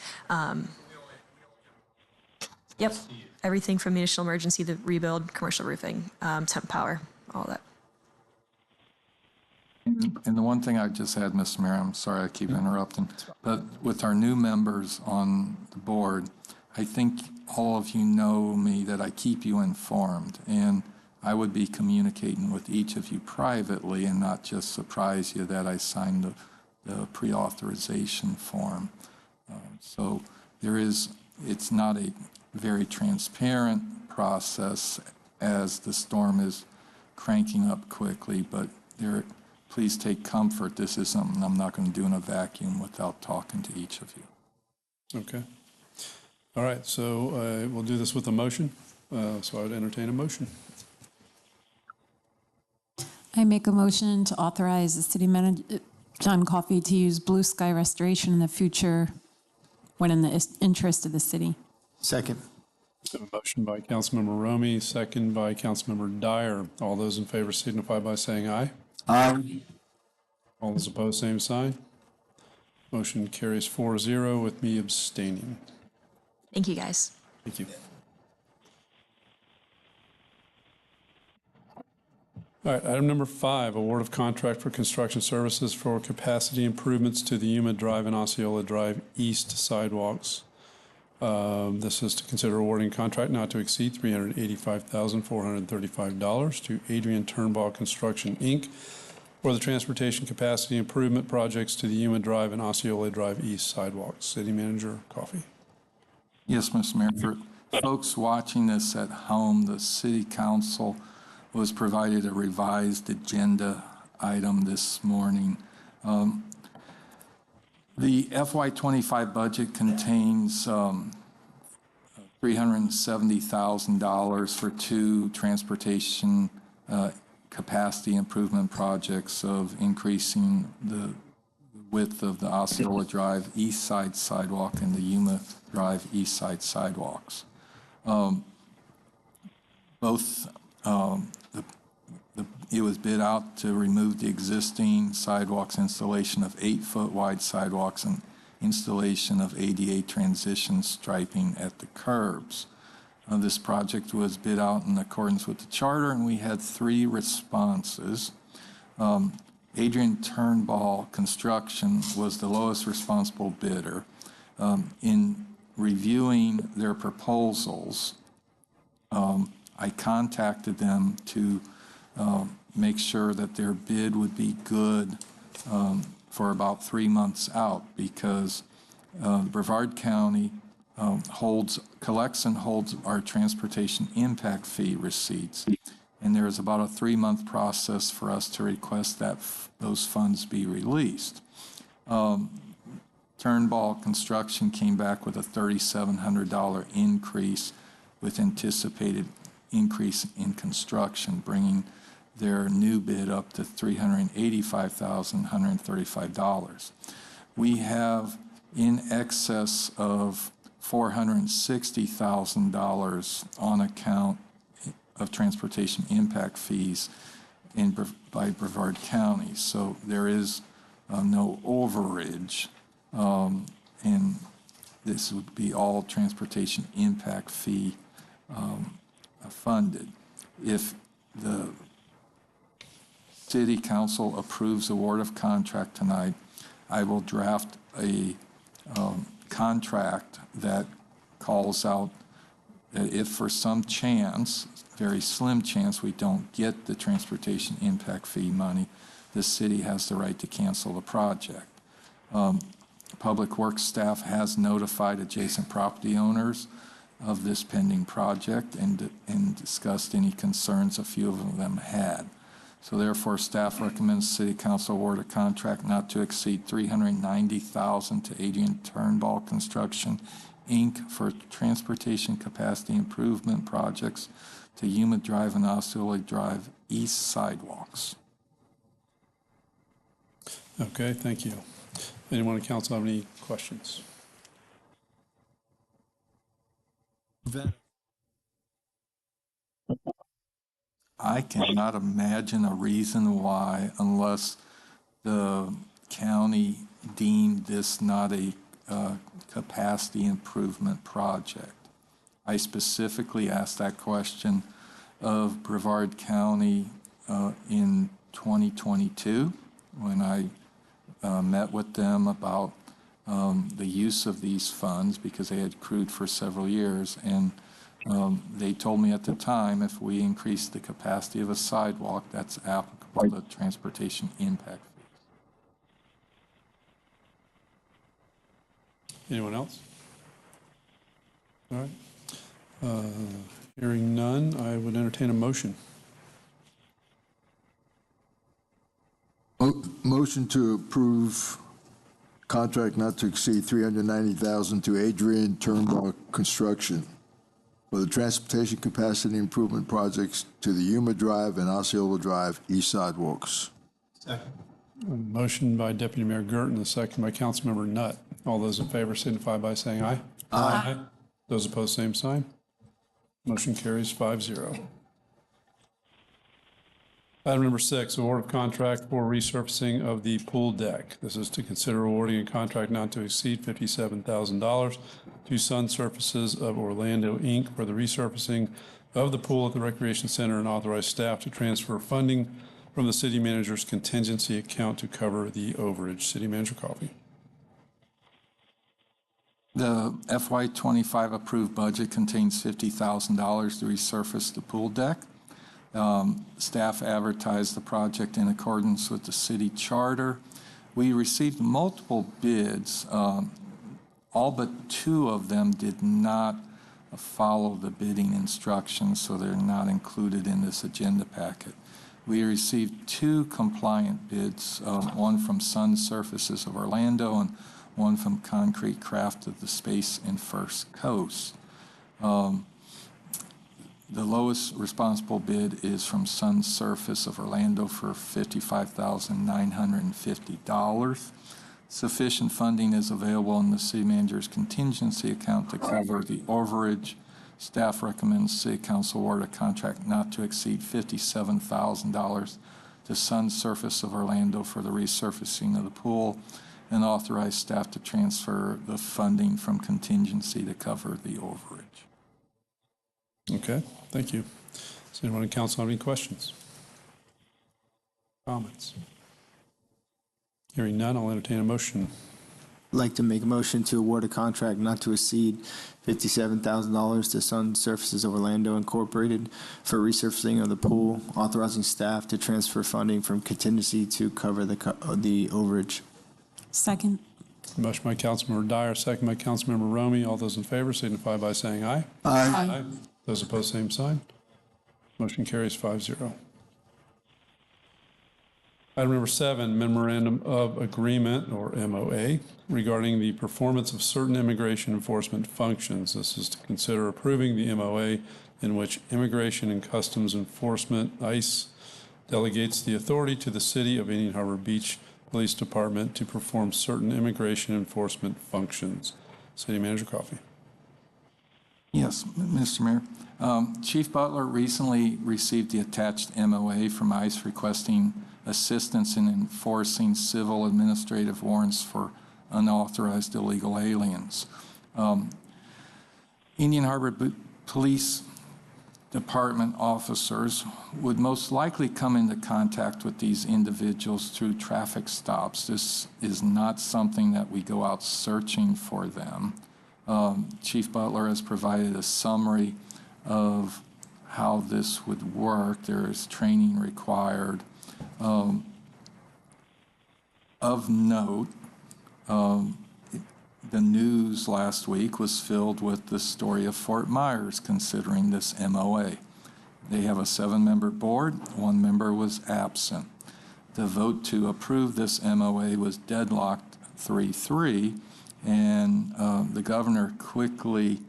Yep. Everything from municipal emergency, the rebuild, commercial roofing, temp power, all that. And the one thing I just had, Mr. Mayor, I'm sorry I keep interrupting, but with our new members on the board, I think all of you know me that I keep you informed, and I would be communicating with each of you privately and not just surprise you that I signed the pre-authorization form. So it's not a very transparent process as the storm is cranking up quickly, but please take comfort. This is something I'm not going to do in a vacuum without talking to each of you. Okay. All right, so we'll do this with a motion. So I would entertain a motion. I make a motion to authorize the city manager, John Coffey, to use BlueSky Restoration in the future when in the interest of the city. Second. A motion by Councilmember Romy, second by Councilmember Dyer. All those in favor signify by saying aye. Aye. All those opposed, same sign. Motion carries 4-0 with me abstaining. Thank you, guys. Thank you. All right, item number 5, award of contract for construction services for capacity improvements to the Yuma Drive and Osceola Drive East sidewalks. This is to consider awarding contract not to exceed $385,435 to Adrian Turnball Construction, Inc. for the transportation capacity improvement projects to the Yuma Drive and Osceola Drive East sidewalks. City Manager Coffey. Yes, Mr. Mayor. For folks watching this at home, the City Council was provided a revised agenda item this morning. The FY25 budget contains $370,000 for 2 transportation capacity improvement projects of increasing the width of the Osceola Drive East Side sidewalk and the Yuma Drive East Side sidewalks. It was bid out to remove the existing sidewalks, installation of 8-foot wide sidewalks, and installation of ADA transition striping at the curbs. This project was bid out in accordance with the charter, and we had 3 responses. Adrian Turnball Construction was the lowest responsible bidder. In reviewing their proposals, I contacted them to make sure that their bid would be good for about 3 months out, because Brevard County collects and holds our transportation impact fee receipts. And there is about a 3-month process for us to request that those funds be released. Turnball Construction came back with a $3,700 increase with anticipated increase in construction, bringing their new bid up to $385,135. We have in excess of $460,000 on account of transportation impact fees by Brevard County. So there is no overage, and this would be all transportation impact fee funded. If the City Council approves award of contract tonight, I will draft a contract that calls out that if for some chance, very slim chance, we don't get the transportation impact fee money, the city has the right to cancel the project. Public Works staff has notified adjacent property owners of this pending project and discussed any concerns a few of them had. So therefore, staff recommends City Council award a contract not to exceed $390,000 to Adrian Turnbull Construction, Inc. for transportation capacity improvement projects to Yuma Drive and Osceola Drive East sidewalks. Okay, thank you. Anyone in council have any questions? I cannot imagine a reason why, unless the county deemed this not a capacity improvement project. I specifically asked that question of Brevard County in 2022 when I met with them about the use of these funds because they had accrued for several years. And they told me at the time, if we increase the capacity of a sidewalk, that's applicable to transportation impact fees. Anyone else? All right. Hearing none, I would entertain a motion. Motion to approve contract not to exceed $390,000 to Adrian Turnbull Construction for the transportation capacity improvement projects to the Yuma Drive and Osceola Drive East sidewalks. Second. A motion by Deputy Mayor Gerton, a second by Councilmember Nutt. All those in favor signify by saying aye. Aye. Those opposed, same sign. Motion carries 5-0. Item number 6, award of contract for resurfacing of the pool deck. This is to consider awarding a contract not to exceed $57,000 to Sun Surfaces of Orlando, Inc. for the resurfacing of the pool at the Recreation Center and authorize staff to transfer funding from the city manager's contingency account to cover the overage. City Manager Coffey. The FY25 approved budget contains $50,000 to resurface the pool deck. Staff advertised the project in accordance with the city charter. We received multiple bids. All but 2 of them did not follow the bidding instructions, so they're not included in this agenda packet. We received 2 compliant bids, one from Sun Surfaces of Orlando and one from Concrete Craft of the Space and First Coast. The lowest responsible bid is from Sun Surface of Orlando for $55,950. Sufficient funding is available in the city manager's contingency account to cover the overage. Staff recommends City Council award a contract not to exceed $57,000 to Sun Surface of Orlando for the resurfacing of the pool and authorize staff to transfer the funding from contingency to cover the overage. Okay, thank you. Does anyone in council have any questions? Comments? Hearing none, I'll entertain a motion. I'd like to make a motion to award a contract not to exceed $57,000 to Sun Surfaces of Orlando Incorporated for resurfacing of the pool, authorizing staff to transfer funding from contingency to cover the overage. Second. Motion by Councilmember Dyer, second by Councilmember Romy. All those in favor signify by saying aye. Aye. Those opposed, same sign. Motion carries 5-0. Item number 7, Memorandum of Agreement, or MOA, regarding the performance of certain immigration enforcement functions. This is to consider approving the MOA in which Immigration and Customs Enforcement, ICE, delegates the authority to the City of Indian Harbor Beach Police Department to perform certain immigration enforcement functions. City Manager Coffey. Yes, Mr. Mayor. Chief Butler recently received the attached MOA from ICE requesting assistance in enforcing civil administrative warrants for unauthorized illegal aliens. Indian Harbor Police Department officers would most likely come into contact with these individuals through traffic stops. This is not something that we go out searching for them. Chief Butler has provided a summary of how this would work. There is training required. Of note, the news last week was filled with the story of Fort Myers considering this MOA. They have a 7-member board. 1 member was absent. The vote to approve this MOA was deadlocked 3-3, and the governor quickly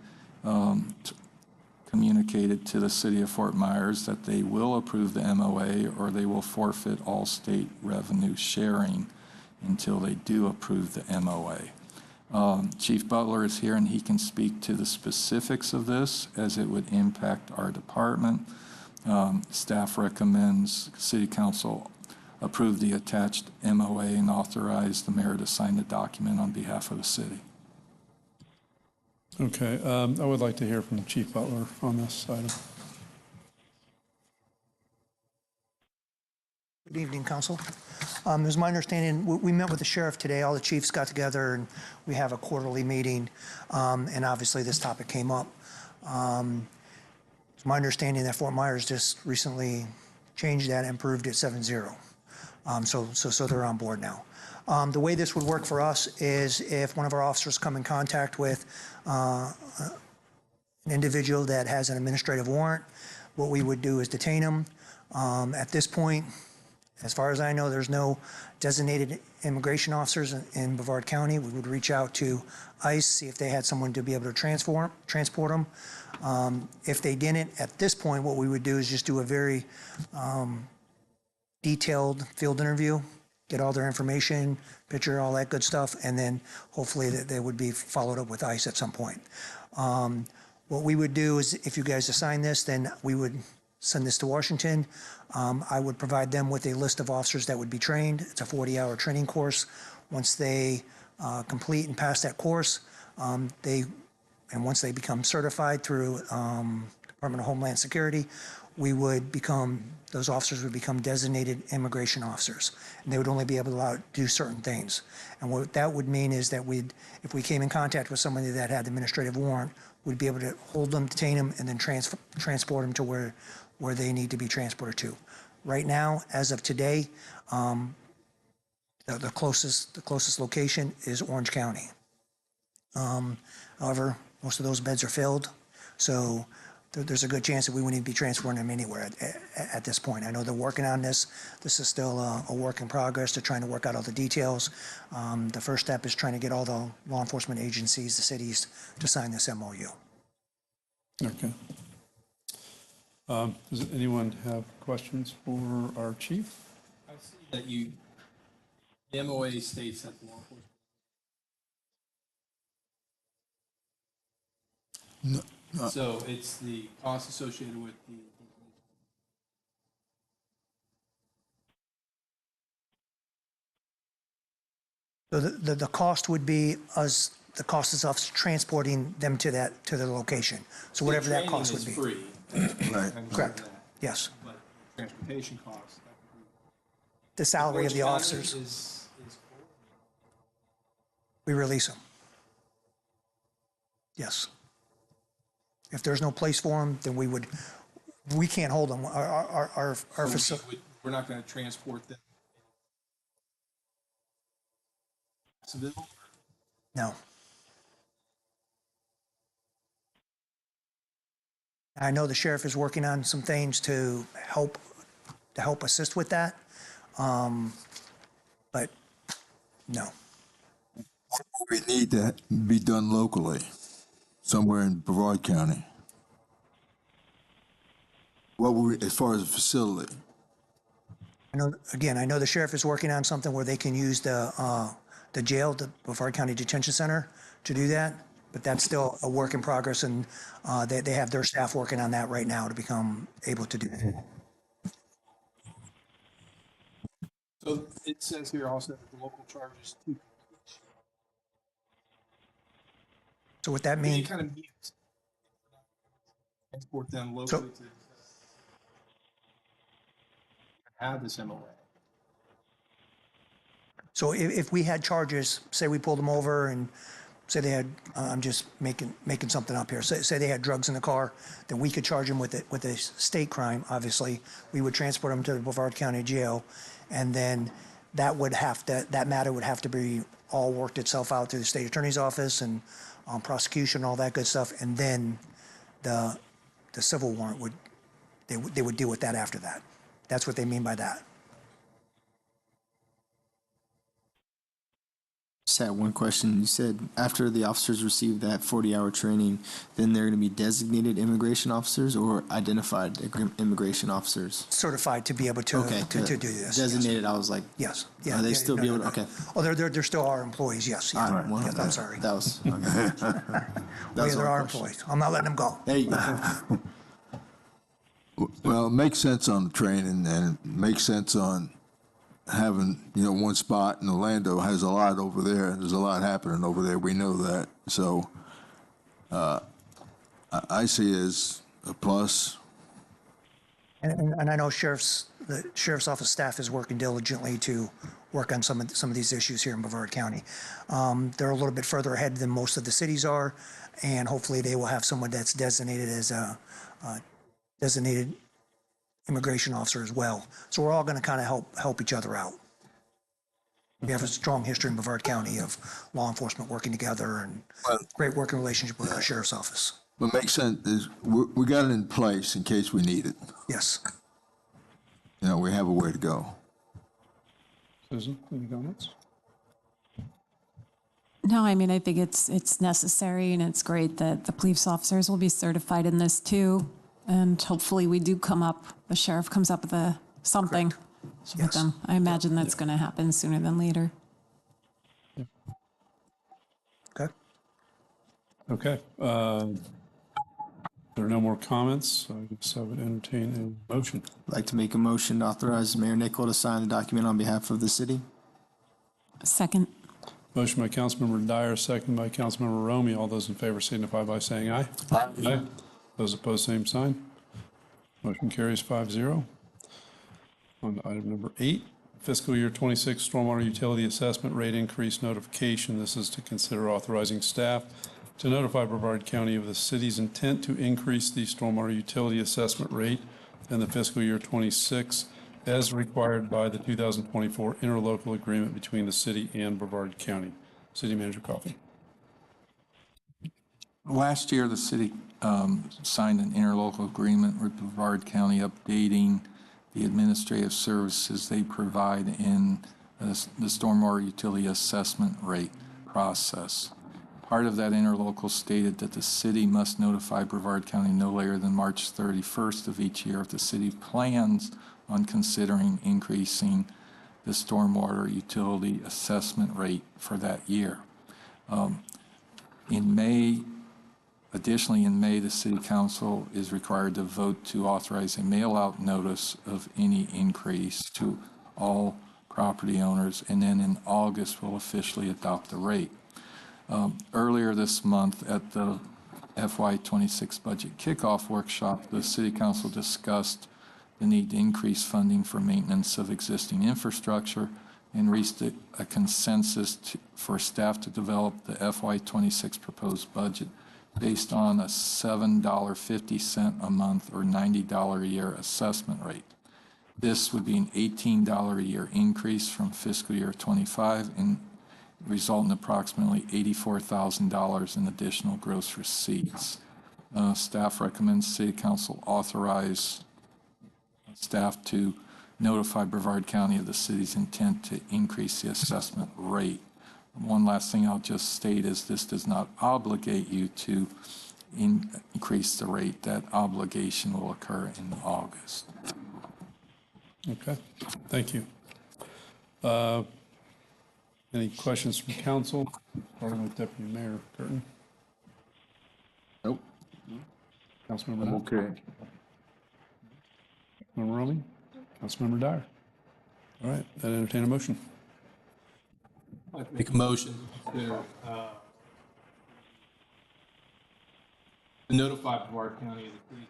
communicated to the city of Fort Myers that they will approve the MOA or they will forfeit all state revenue sharing until they do approve the MOA. Chief Butler is here and he can speak to the specifics of this as it would impact our department. Staff recommends City Council approve the attached MOA and authorize the mayor to sign the document on behalf of the city. Okay, I would like to hear from Chief Butler on this item. Good evening, Council. It was my understanding, we met with the sheriff today, all the chiefs got together, and we have a quarterly meeting, and obviously this topic came up. It's my understanding that Fort Myers just recently changed that and approved it 7-0. So they're on board now. The way this would work for us is if one of our officers come in contact with an individual that has an administrative warrant, what we would do is detain them. At this point, as far as I know, there's no designated immigration officers in Brevard County. We would reach out to ICE, see if they had someone to be able to transport them. If they didn't, at this point, what we would do is just do a very detailed field interview, get all their information, picture, all that good stuff, and then hopefully they would be followed up with ICE at some point. What we would do is if you guys assign this, then we would send this to Washington. I would provide them with a list of officers that would be trained. It's a 40-hour training course. Once they complete and pass that course, once they become certified through Department of Homeland Security, those officers would become designated immigration officers, and they would only be able to do certain things. And what that would mean is that if we came in contact with somebody that had administrative warrant, we'd be able to hold them, detain them, and then transport them to where they need to be transported to. Right now, as of today, the closest location is Orange County. However, most of those beds are filled, so there's a good chance that we wouldn't even be transporting them anywhere at this point. I know they're working on this. This is still a work in progress. They're trying to work out all the details. The first step is trying to get all the law enforcement agencies, the cities, to sign this MOU. Okay. Does anyone have questions for our chief? I see that the MOA states that the law enforcement. So it's the cost associated with the. So the cost would be the cost is us transporting them to the location. So whatever that cost would be. Free. Right. Correct. Yes. But transportation costs. The salary of the Orange officers, County is we release them. Yes. If there's no place for them, then we can't hold them. Our facility. We're not going to transport them. Civil? No. I know the sheriff is working on some things to help assist with that, but no. We need to be done locally, somewhere in Brevard County. As far as a facility? I know the sheriff is working on something where they can use the jail, the Brevard County Detention Center, to do that, but that's still a work in progress, and they have their staff working on that right now to become able to do that. So it says here also that the local charges to. So what that Any means, kind of mute. Transport them locally to have this MOA. so if we had charges, say we pulled them over and say they had, I'm just making something up here, say they had drugs in the car, then we could charge them with a state crime, obviously. We would transport them to the Brevard County Jail, and then that matter would have to be all worked itself out through the state attorney's office and prosecution, all that good stuff, and then the civil warrant they would deal with that after that. That's what they mean by that. Just had one question. You said after the officers receive that 40-hour training, then they're going to be designated immigration officers or identified immigration officers? Certified to be able to, Okay, to do this. Designated, I was like, Yes. are they still be able to, okay. Oh, they're still our employees, yes. Yeah. All right, well, Yeah, I'm sorry. That was, okay. That Yeah, was they're all our question. employees. I'm not letting them go. There you go. Well, it makes sense on the training, and it makes sense on having, one spot, and Orlando has a lot over there. There's a lot happening over there. We know that. So I see it as a plus. And I know the sheriff's office staff is working diligently to work on some of these issues here in Brevard County. They're a little bit further ahead than most of the cities are, and hopefully they will have someone that's designated as a designated immigration officer as well. So we're all going to kind of help each other out. We have a strong history in Brevard County of law enforcement working together and great working relationship with our sheriff's office. What makes sense is we got it in place in case we need it. Yes. We have a way to go. Susan, any comments? No, I mean, I think it's necessary, and it's great that the police officers will be certified in this too. And hopefully the sheriff comes up with something with Yes. them. I imagine that's going to happen sooner than later. Okay. Okay. There are no more comments. I guess I would entertain a motion. I'd like to make a motion to authorize Mayor Nickel to sign the document on behalf of the city. Second. Motion by Councilmember Dyer, second by Councilmember Romey. All those in favor signify by saying aye. Aye. Those opposed, same sign. Motion carries 5-0. On to item number 8, fiscal year 26 stormwater utility assessment rate increase notification. This is to consider authorizing staff to notify Brevard County of the city's intent to increase the stormwater utility assessment rate in the fiscal year 26 as required by the 2024 interlocal agreement between the city and Brevard County. City Manager Coffey. Last year, the city signed an interlocal agreement with Brevard County updating the administrative services they provide in the stormwater utility assessment rate process. Part of that interlocal stated that the city must notify Brevard County no later than March 31st of each year if the city plans on considering increasing the stormwater utility assessment rate for that year. Additionally, in May, the City Council is required to vote to authorize a mail-out notice of any increase to all property owners, and then in August, we'll officially adopt the rate. Earlier this month at the FY26 budget kickoff workshop, the City Council discussed the need to increase funding for maintenance of existing infrastructure and reached a consensus for staff to develop the FY26 proposed budget based on a $7.50 a month or $90 a year assessment rate. This would be an $18 a year increase from fiscal year 25 and result in approximately $84,000 in additional gross receipts. Staff recommends City Council authorize staff to notify Brevard County of the city's intent to increase the assessment rate. One last thing I'll just state is this does not obligate you to increase the rate. That obligation will occur in August. Okay, thank you. Any questions from council? Starting with Deputy Mayor Curtin. Nope. Councilmember I'm Nutt. okay. Councilmember Romey. Councilmember Dyer. All right, then entertain a motion. I'd like to make a motion to notify Brevard County of the city's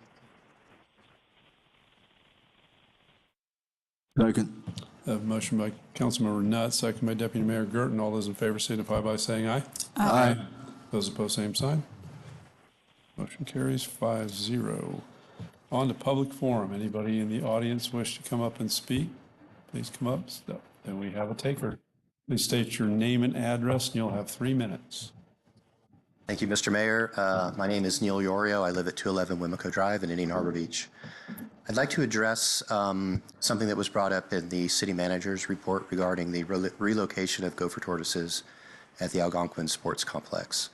Second. I have a motion by Councilmember Nutt, second by Deputy Mayor Gerton. All those in favor signify by saying aye. Aye. Those opposed, same sign. Motion carries 5-0. On to public forum. Anybody in the audience wish to come up and speak? Please come up. Then we have a taker. Please state your name and address, and you'll have 3 minutes. Thank you, Mr. Mayor. My name is Neil Yorio. I live at 211 Wimico Drive in Indian Harbor Beach. I'd like to address something that was brought up in the city manager's report regarding the relocation of gopher tortoises at the Algonquin Sports Complex.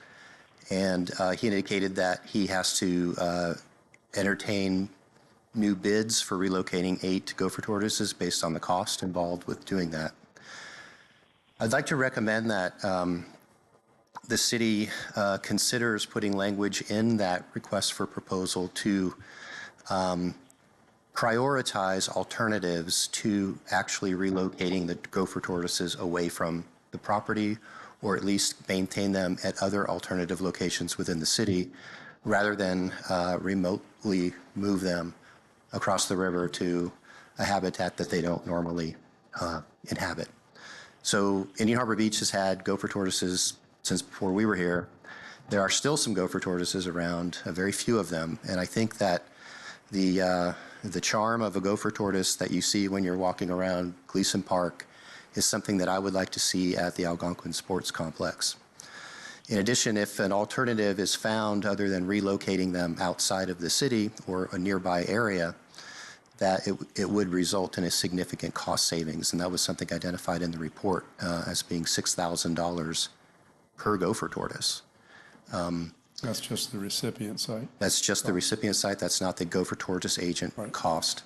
And he indicated that he has to entertain new bids for relocating 8 gopher tortoises based on the cost involved with doing that. I'd like to recommend that the city considers putting language in that request for proposal to prioritize alternatives to actually relocating the gopher tortoises away from the property, or at least maintain them at other alternative locations within the city, rather than remotely move them across the river to a habitat that they don't normally inhabit. So Indian Harbor Beach has had gopher tortoises since before we were here. There are still some gopher tortoises around, a very few of them, and I think that the charm of a gopher tortoise that you see when you're walking around Gleason Park is something that I would like to see at the Algonquin Sports Complex. In addition, if an alternative is found other than relocating them outside of the city or a nearby area, that it would result in a significant cost savings, and that was something identified in the report as being $6,000 per gopher tortoise. That's just the recipient site. That's just the recipient site. That's not the gopher tortoise agent cost.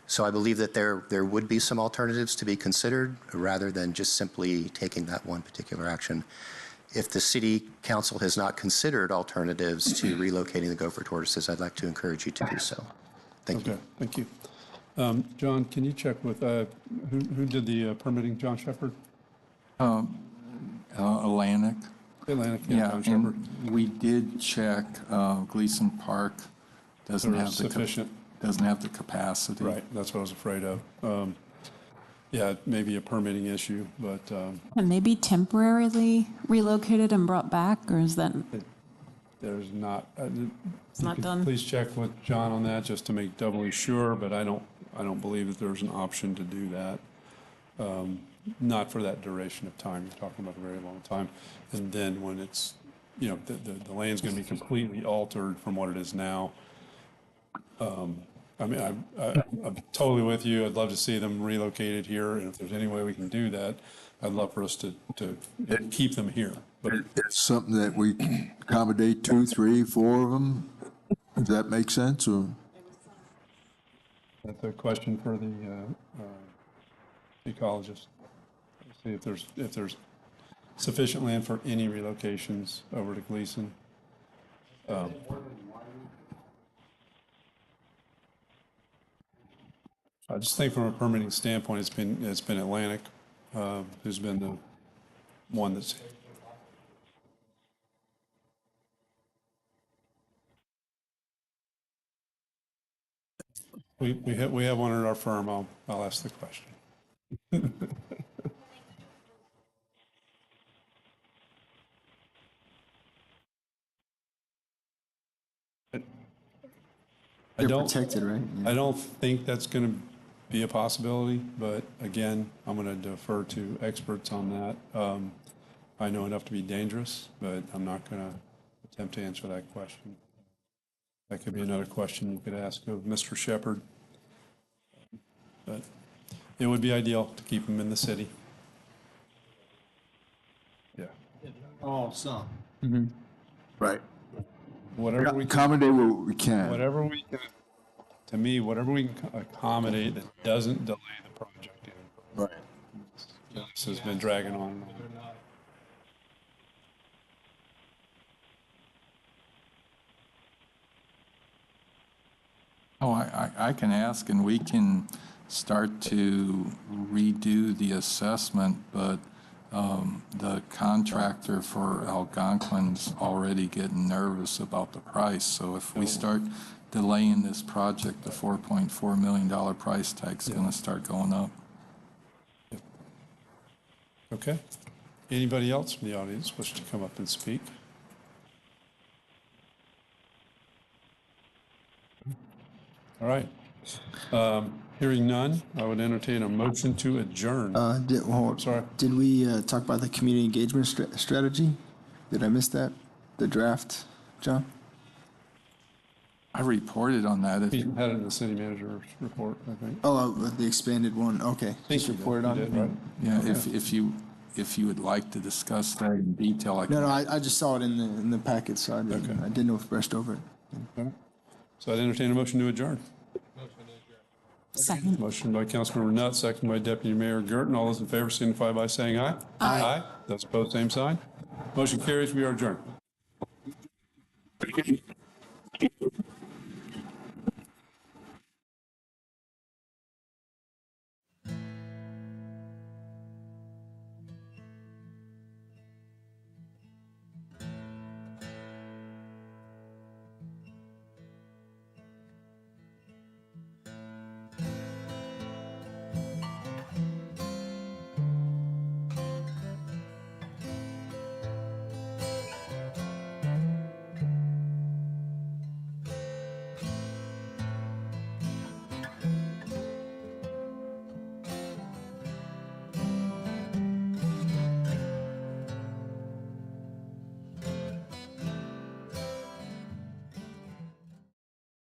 So I believe that there would be some alternatives to be considered rather than just simply taking that one particular action. If the city council has not considered alternatives to relocating the gopher tortoises, I'd like to encourage you to do so. Thank you. Okay, thank you. John, can you check with, who did the permitting, John Shepherd? Atlantic. Atlantic, Yeah, John Shepherd. and we did check Gleason Park. Doesn't They're have sufficient. Doesn't have the capacity. Right, that's what I was afraid of. Yeah, it may be a permitting issue, but Can they be temporarily relocated and brought back, or is that? there's not. It's not done? Please check with John on that just to make doubly sure, but I don't believe that there's an option to do that. Not for that duration of time. You're talking about a very long time. And then when it's, the land's going to be completely altered from what it is now. I mean, I'm totally with you. I'd love to see them relocated here, and if there's any way we can do that, I'd love for us to keep them here. But It's something that we accommodate 2, 3, 4 of them. Does that make sense, or? that's a question for the ecologist. See if there's sufficient land for any relocations over to Gleason. I just think from a permitting standpoint, it's been Atlantic who's been the one that's. We have one at our firm. I'll ask the question. They're protected, right? Yeah. I don't think that's going to be a possibility, but again, I'm going to defer to experts on that. I know enough to be dangerous, but I'm not going to attempt to answer that question. That could be another question you could ask of Mr. Shepherd. But it would be ideal to keep them in the city. Yeah. Oh, some. Right. Whatever we can, Accommodate what we can. whatever we can, to me, whatever we can accommodate that doesn't delay the project. Right. This has been dragging on and on. Oh, I can ask, and we can start to redo the assessment, but the contractor for Algonquin's already getting nervous about the price. So if we start delaying this project, the $4.4 million price tag's going to start going up. Okay. Anybody else from the audience wish to come up and speak? All right. Hearing none, I would entertain a motion to adjourn. Sorry. Did we talk about the community engagement strategy? Did I miss that? the draft, John? I reported on that. He had it in the city manager's report, I think. Oh, the expanded one, okay. Just reported on He it? did, right? Yeah, if you would like to discuss that in detail, I can. No, I just saw it in the packet, so I didn't know if brushed over it. Okay. So I'd entertain a motion to adjourn. Second. Motion by Councilmember Nutt, second by Deputy Mayor Gerton. All those in favor signify by saying aye. Aye. Those opposed, same sign. Motion carries. We are adjourned.